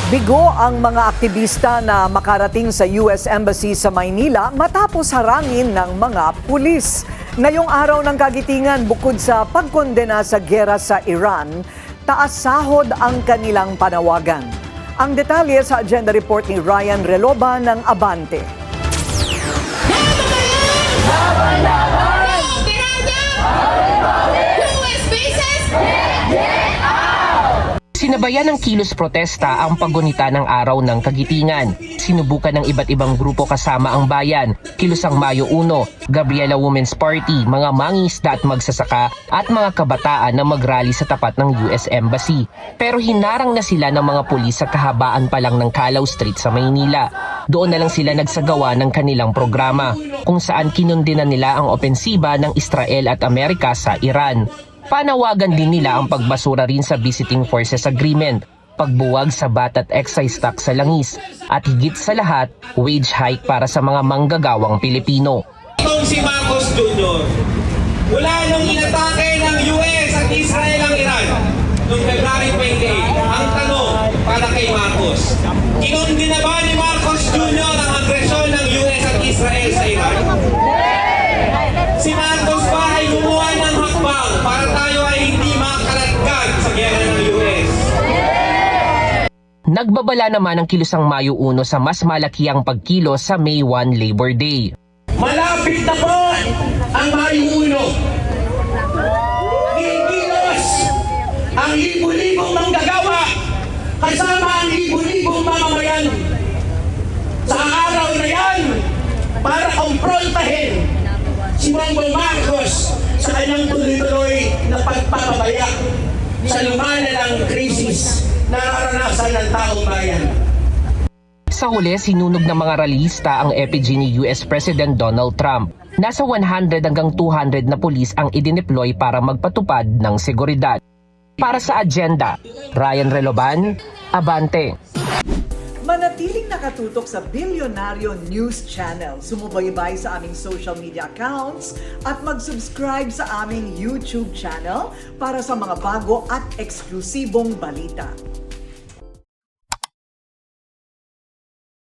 Bigo ang mga aktivista na makarating sa US Embassy sa Maynila matapos harangin ng mga pulis. Ngayong araw ng kagitingan, bukod sa pagkondena sa giyera sa Iran, taas sahod ang kanilang panawagan. Ang detalye sa agenda report ni Ryan Reloba ng Abante. Sinabayan ng kilos protesta ang paggunita ng araw ng kagitingan. Sinubukan ng iba't ibang grupo kasama ang bayan, Kilusang Mayo 1, Gabriela Women's Party, mga mangingisda at magsasaka at mga kabataan na magrally sa tapat ng US Embassy. Pero hinarang na sila ng mga pulis sa kahabaan pa lang ng Calao Street sa Maynila. Doon na lang sila nagsagawa ng kanilang programa, kung saan kinundina nila ang opensiba ng Israel at Amerika sa Iran. Panawagan din nila ang pagbasura rin sa Visiting Forces Agreement, pagbuwag sa VAT at excise tax sa langis, at higit sa lahat, wage hike para sa mga manggagawang Pilipino. Itong si Marcos Jr. Mula nung inatake ng US at Israel ang Iran noong February 28, ang tanong para kay Marcos, kinundina ba ni Marcos Jr. ang agresyon ng US at Israel sa Iran? Si Marcos ba ay gumawa ng hakbang para tayo ay hindi makalatgad sa giyera ng US? Nagbabala naman ang Kilusang Mayo 1 sa mas malakiang pagkilos sa May 1 Labor Day. Malapit na po ang Mayo 1. Kikilos ang libo-libong manggagawa kasama ang libo-libong mamamayan sa araw na yan para kumprontahin si Bongbong Marcos sa kanyang tuloy-tuloy na pagpapabaya sa lumalalang krisis na naranasan ng taong bayan. Sa huli, sinunog ng mga ralista ang effigy ni US President Donald Trump. Nasa 100 hanggang 200 na pulis ang idineploy para magpatupad ng seguridad. Para sa agenda, Ryan Reloban, Abante. Manatiling nakatutok sa Bilyonaryo News Channel. Sumubaybay sa aming social media accounts at mag-subscribe sa aming YouTube channel para sa mga bago at eksklusibong balita.